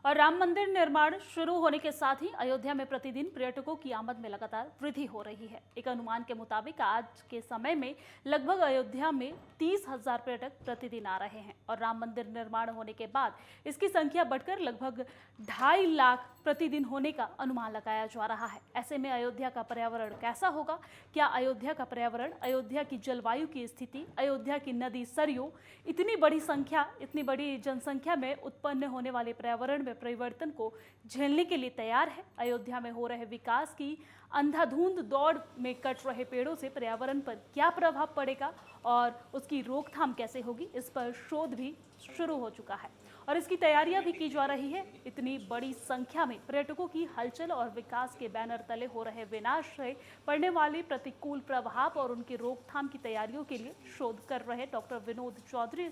और राम मंदिर निर्माण शुरू होने के साथ ही अयोध्या में प्रतिदिन पर्यटकों की आमद में लगातार वृद्धि हो रही है। एक अनुमान के मुताबिक आज के समय में लगभग अयोध्या में 30,000 पर्यटक प्रतिदिन आ रहे हैं और राम मंदिर निर्माण होने के बाद इसकी संख्या बढ़कर लगभग 2.5 लाख प्रतिदिन होने का अनुमान लगाया जा रहा है। ऐसे में अयोध्या का पर्यावरण कैसा होगा? क्या अयोध्या का पर्यावरण, अयोध्या की जलवायु की स्थिति, अयोध्या की नदी सरयू इतनी बड़ी जनसंख्या में उत्पन्न होने वाले पर्यावरण में परिवर्तन को झेलने के लिए तैयार है? अयोध्या में हो रहे विकास की अंधाधुंध दौड़ में कट रहे पेड़ों से पर्यावरण पर क्या प्रभाव पड़ेगा और उसकी रोकथाम कैसे होगी, इस पर शोध भी शुरू हो चुका है और इसकी तैयारियां भी की जा रही है। इतनी बड़ी संख्या में पर्यटकों की हलचल और विकास के बैनर तले हो रहे विनाश से पड़ने वाले प्रतिकूल प्रभाव और उनकी रोकथाम की तैयारियों के लिए शोध कर रहे डॉक्टर विनोद चौधरी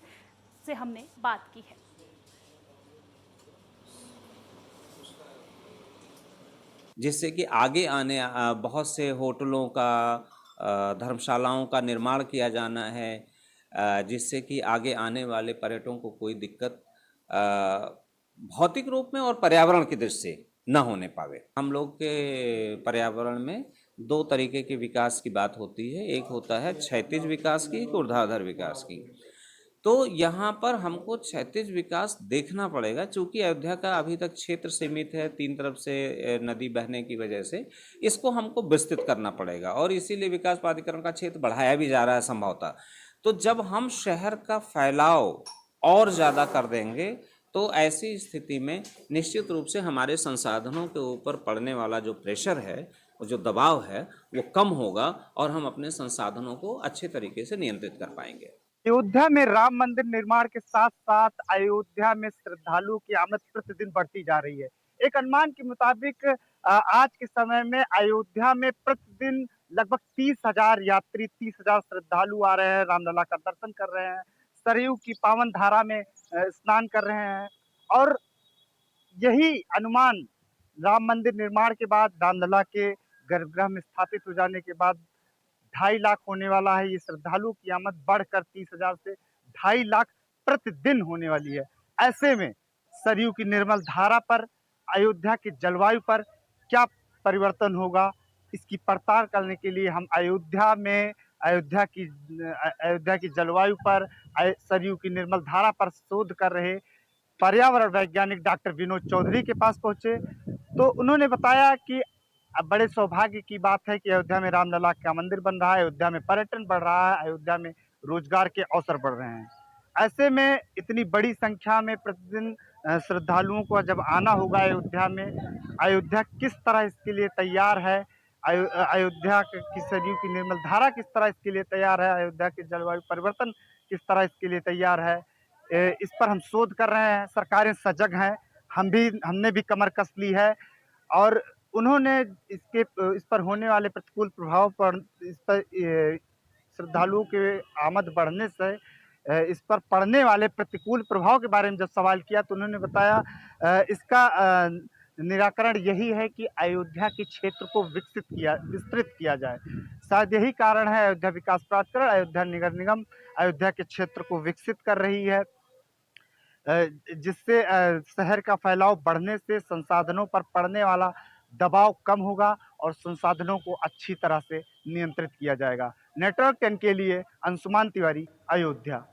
से हमने बात की है। जिससे कि आगे आने बहुत से होटलों का धर्मशालाओं का निर्माण किया जाना है, जिससे कि आगे आने वाले पर्यटकों को कोई दिक्कत भौतिक रूप में और पर्यावरण की दृष्टि से न होने पावे। हम लोग के पर्यावरण में दो तरीके के विकास की बात होती है, एक होता है क्षैतिज विकास की, एक ऊर्ध्वाधर विकास की। तो यहाँ पर हमको क्षैतिज विकास देखना पड़ेगा, चूँकि अयोध्या का अभी तक क्षेत्र सीमित है, 3 तरफ से नदी बहने की वजह से इसको हमको विस्तृत करना पड़ेगा और इसीलिए विकास प्राधिकरण का क्षेत्र बढ़ाया भी जा रहा है संभवतः। तो जब हम शहर का फैलाव और ज़्यादा कर देंगे तो ऐसी स्थिति में निश्चित रूप से हमारे संसाधनों के ऊपर पड़ने वाला जो प्रेशर है, जो दबाव है, वो कम होगा और हम अपने संसाधनों को अच्छे तरीके से नियंत्रित कर पाएंगे। अयोध्या में राम मंदिर निर्माण के साथ साथ अयोध्या में श्रद्धालुओं की आमद प्रतिदिन बढ़ती जा रही है। एक अनुमान के मुताबिक आज के समय में अयोध्या में प्रतिदिन लगभग 30,000 यात्री, 30,000 श्रद्धालु आ रहे हैं, रामलला का दर्शन कर रहे हैं, सरयू की पावन धारा में स्नान कर रहे हैं। और यही अनुमान राम मंदिर निर्माण के बाद, रामलला के गर्भगृह में स्थापित हो जाने के बाद 2.5 लाख होने वाला है। ये श्रद्धालुओं की आमद बढ़कर 30,000 से 2.5 लाख प्रतिदिन होने वाली है। ऐसे में सरयू की निर्मल धारा पर, अयोध्या की जलवायु पर क्या परिवर्तन होगा, इसकी पड़ताल करने के लिए हम अयोध्या की जलवायु पर, सरयू की निर्मल धारा पर शोध कर रहे पर्यावरण वैज्ञानिक डॉक्टर विनोद चौधरी के पास पहुंचे। तो उन्होंने बताया कि अब बड़े सौभाग्य की बात है कि अयोध्या में रामलला का मंदिर बन रहा है, अयोध्या में पर्यटन बढ़ रहा है, अयोध्या में रोजगार के अवसर बढ़ रहे हैं। ऐसे में इतनी बड़ी संख्या में प्रतिदिन श्रद्धालुओं को जब आना होगा अयोध्या में, अयोध्या किस तरह इसके लिए तैयार है, अयोध्या की सरयू की निर्मल धारा किस तरह इसके लिए तैयार है, अयोध्या के जलवायु परिवर्तन किस तरह इसके लिए तैयार है, इस पर हम शोध कर रहे हैं। सरकारें सजग हैं, हमने भी कमर कस ली है और उन्होंने इस पर होने वाले प्रतिकूल प्रभाव पर, इस पर श्रद्धालुओं के आमद बढ़ने से इस पर पड़ने वाले प्रतिकूल प्रभाव के बारे में जब सवाल किया तो उन्होंने बताया इसका निराकरण यही है कि अयोध्या के क्षेत्र को विस्तृत किया जाए। शायद यही कारण है अयोध्या विकास प्राधिकरण, अयोध्या नगर निगम अयोध्या के क्षेत्र को विकसित कर रही है, जिससे शहर का फैलाव बढ़ने से संसाधनों पर पड़ने वाला दबाव कम होगा और संसाधनों को अच्छी तरह से नियंत्रित किया जाएगा। नेटवर्क 10 के लिए अंशुमान तिवारी, अयोध्या।